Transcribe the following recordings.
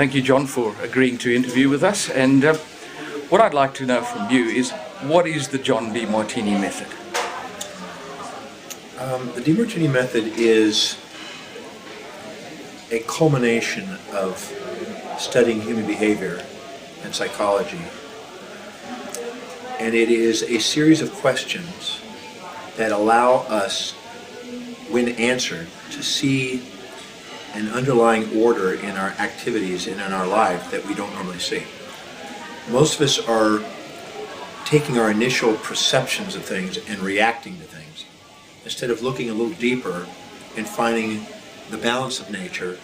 Thank you, John, for agreeing to interview with us. And what I'd like to know from you is, what is the John Demartini Method? The Demartini Method is a culmination of studying human behavior and psychology. And it is a series of questions that allow us, when answered, to see an underlying order in our activities and in our life that we don't normally see. Most of us are taking our initial perceptions of things and reacting to things, instead of looking a little deeper and finding the balance of nature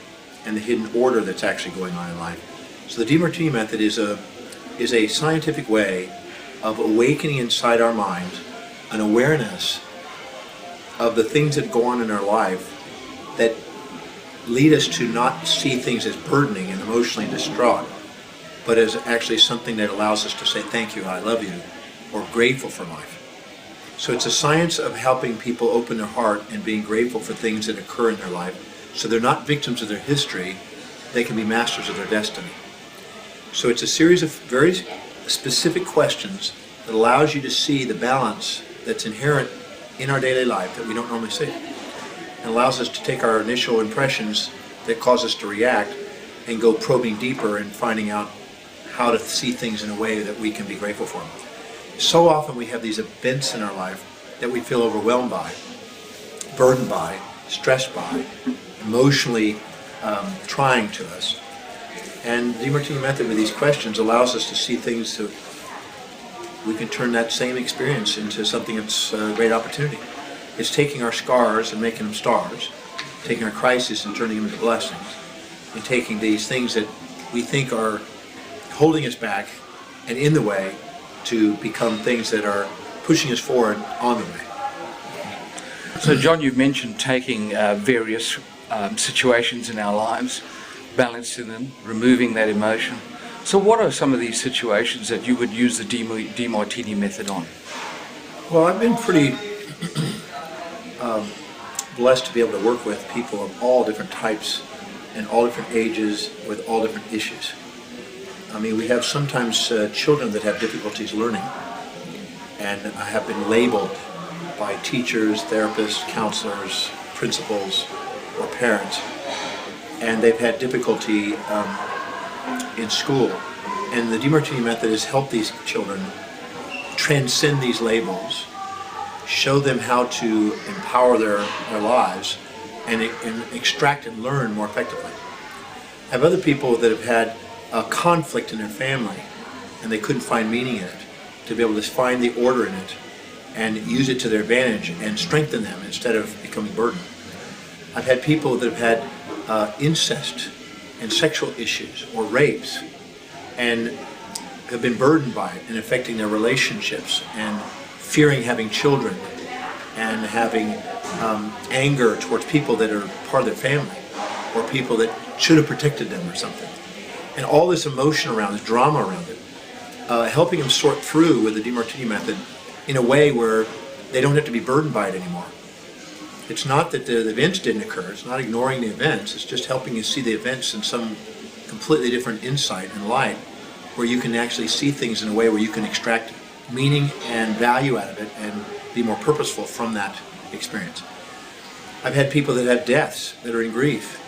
and the hidden order that's actually going on in life. So the Demartini Method is a scientific way of awakening inside our minds an awareness of the things that go on in our life that lead us to not see things as burdening and emotionally distraught, but as actually something that allows us to say thank you, I love you, or grateful for life. So it's a science of helping people open their heart and being grateful for things that occur in their life, so they're not victims of their history, they can be masters of their destiny. So it's a series of very specific questions that allows you to see the balance that's inherent in our daily life that we don't normally see. And allows us to take our initial impressions that cause us to react and go probing deeper and finding out how to see things in a way that we can be grateful for them. So often we have these events in our life that we feel overwhelmed by, burdened by, stressed by, emotionally trying to us. And the Demartini Method with these questions allows us to see things that we can turn that same experience into something that's a great opportunity. It's taking our scars and making them stars, taking our crises and turning them into blessings, and taking these things that we think are holding us back and in the way to become things that are pushing us forward on the way. So, John, you've mentioned taking various situations in our lives, balancing them, removing that emotion. So what are some of these situations that you would use the Demartini Method on? Well, I've been pretty blessed to be able to work with people of all different types and all different ages with all different issues. I mean, we have sometimes children that have difficulties learning and have been labeled by teachers, therapists, counselors, principals, or parents, and they've had difficulty in school. And the Demartini Method has helped these children transcend these labels, show them how to empower their lives and extract and learn more effectively. I have other people that have had a conflict in their family and they couldn't find meaning in it, to be able to find the order in it and use it to their advantage and strengthen them instead of becoming a burden. I've had people that have had incest and sexual issues or rapes and have been burdened by it and affecting their relationships and fearing having children and having anger towards people that are part of their family or people that should have protected them or something. And all this emotion around, this drama around it, helping them sort through with the Demartini Method in a way where they don't have to be burdened by it anymore. It's not that the events didn't occur, it's not ignoring the events, it's just helping you see the events in some completely different insight and light, where you can actually see things in a way where you can extract meaning and value out of it and be more purposeful from that experience. I've had people that have deaths that are in grief,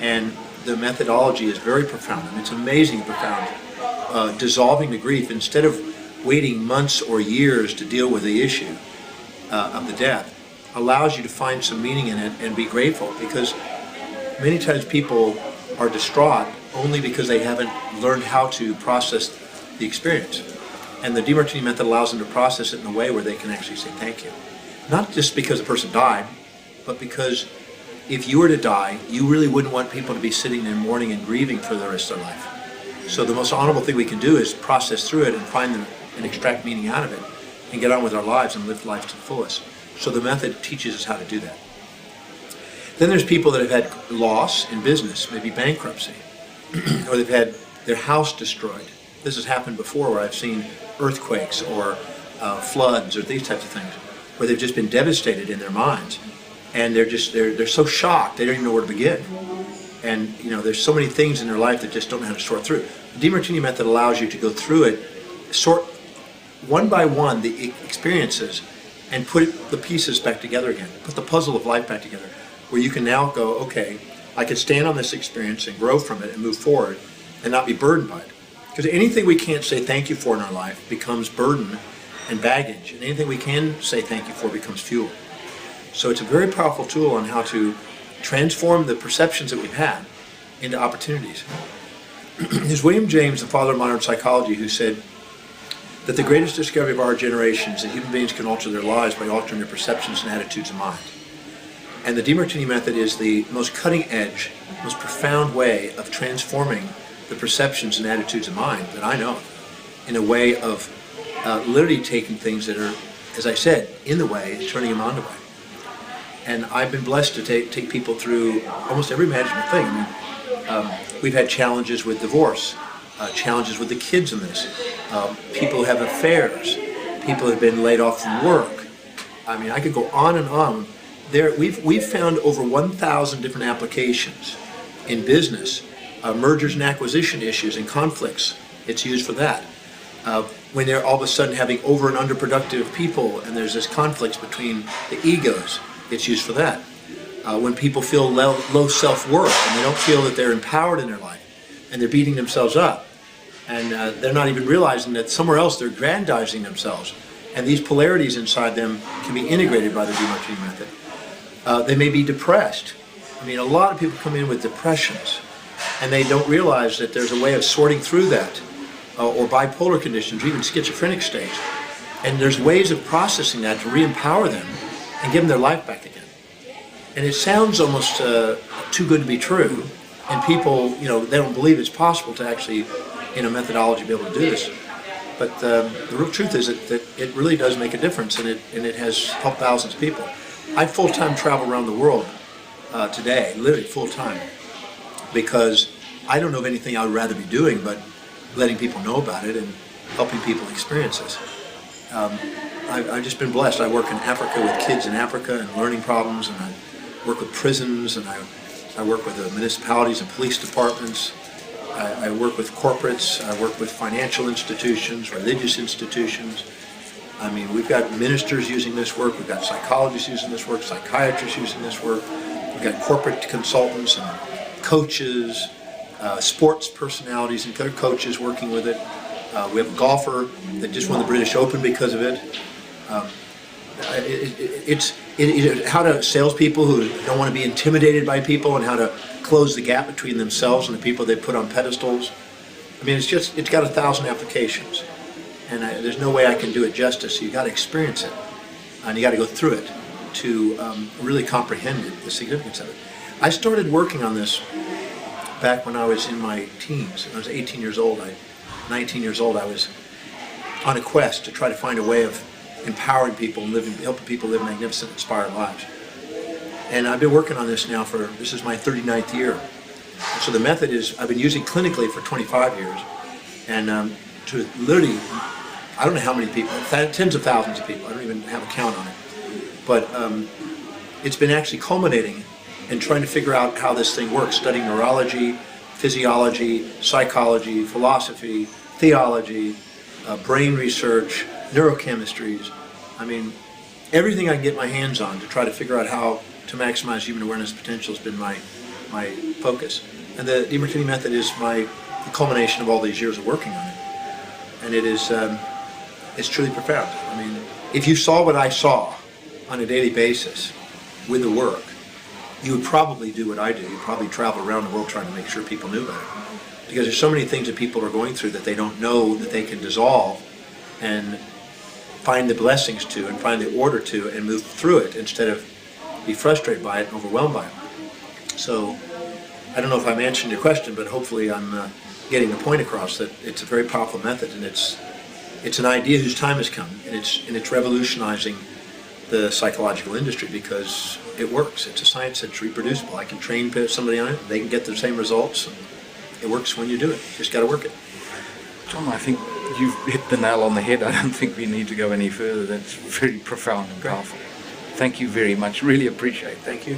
and the methodology is very profound. I mean, it's amazingly profound, dissolving the grief instead of waiting months or years to deal with the issue of the death. Allows you to find some meaning in it and be grateful, because many times people are distraught only because they haven't learned how to process the experience. And the Demartini Method allows them to process it in a way where they can actually say thank you. Not just because the person died, but because if you were to die, you really wouldn't want people to be sitting there mourning and grieving for the rest of their life. So the most honorable thing we can do is process through it and find them and extract meaning out of it and get on with our lives and live life to the fullest. So the method teaches us how to do that. Then there's people that have had loss in business, maybe bankruptcy, or they've had their house destroyed. This has happened before, where I've seen earthquakes or floods or these types of things, where they've just been devastated in their minds, and they're so shocked they don't even know where to begin. And there's so many things in their life that just don't know how to sort through. The Demartini Method allows you to go through it, sort one by one the experiences, and put the pieces back together again, put the puzzle of life back together, where you can now go, okay, I can stand on this experience and grow from it and move forward and not be burdened by it. Because anything we can't say thank you for in our life becomes burden and baggage, and anything we can say thank you for becomes fuel. So it's a very powerful tool on how to transform the perceptions that we've had into opportunities. There's William James, the father of modern psychology, who said that the greatest discovery of our generation is that human beings can alter their lives by altering their perceptions and attitudes of mind. And the Demartini Method is the most cutting edge, most profound way of transforming the perceptions and attitudes of mind that I know of, in a way of literally taking things that are, as I said, in the way and turning them on the way. And I've been blessed to take people through almost every imaginable thing. I mean, we've had challenges with divorce, challenges with the kids in this, people who have affairs, people who have been laid off from work. I mean, I could go on and on. We've found over 1,000 different applications in business, mergers and acquisition issues and conflicts. It's used for that. When they're all of a sudden having over and underproductive people and there's this conflicts between the egos, it's used for that. When people feel low self-worth and they don't feel that they're empowered in their life and they're beating themselves up and they're not even realizing that somewhere else they're grandizing themselves, and these polarities inside them can be integrated by the Demartini Method. They may be depressed. I mean, a lot of people come in with depressions and they don't realize that there's a way of sorting through that, or bipolar conditions, or even schizophrenic states. And there's ways of processing that to re-empower them and give them their life back again. And it sounds almost too good to be true, and people, they don't believe it's possible to actually, in a methodology, be able to do this. But the real truth is that it really does make a difference, and it has helped thousands of people. I full-time travel around the world today, literally full-time, because I don't know of anything I would rather be doing but letting people know about it and helping people experience this. I've just been blessed. I work in Africa with kids in Africa and learning problems, and I work with prisons, and I work with the municipalities and police departments. I work with corporates. I work with financial institutions, religious institutions. I mean, we've got ministers using this work. We've got psychologists using this work, psychiatrists using this work. We've got corporate consultants and coaches, sports personalities and other coaches working with it. We have a golfer that just won the British Open because of it. It's how to salespeople who don't want to be intimidated by people, and how to close the gap between themselves and the people they put on pedestals. I mean, it's got 1,000 applications, and there's no way I can do it justice. So you got to experience it, and you got to go through it to really comprehend it, the significance of it. I started working on this back when I was in my teens. When I was 18 years old, 19 years old, I was on a quest to try to find a way of empowering people and helping people live magnificent, inspired lives. And I've been working on this now this is my 39th year. So the method I've been using clinically for 25 years. And to literally, I don't know how many people, tens of thousands of people, I don't even have a count on it. But it's been actually culminating in trying to figure out how this thing works, studying neurology, physiology, psychology, philosophy, theology, brain research, neurochemistries. I mean, everything I can get my hands on to try to figure out how to maximize human awareness potential has been my focus. And the Demartini Method is the culmination of all these years of working on it. And it is, it's truly profound. I mean, if you saw what I saw on a daily basis with the work, you would probably do what I do. You'd probably travel around the world trying to make sure people knew about it. Because there's so many things that people are going through that they don't know that they can dissolve and find the blessings to, and find the order to, and move through it instead of be frustrated by it and overwhelmed by it. So I don't know if I'm answering your question, but hopefully I'm getting the point across that it's a very powerful method, and it's an idea whose time has come, and it's revolutionizing the psychological industry because it works. It's a science that's reproducible. I can train somebody on it, they can get the same results. It works when you do it. You just got to work it. John, I think you've hit the nail on the head. I don't think we need to go any further. That's very profound and powerful. Thank you very much. Really appreciate it. Thank you.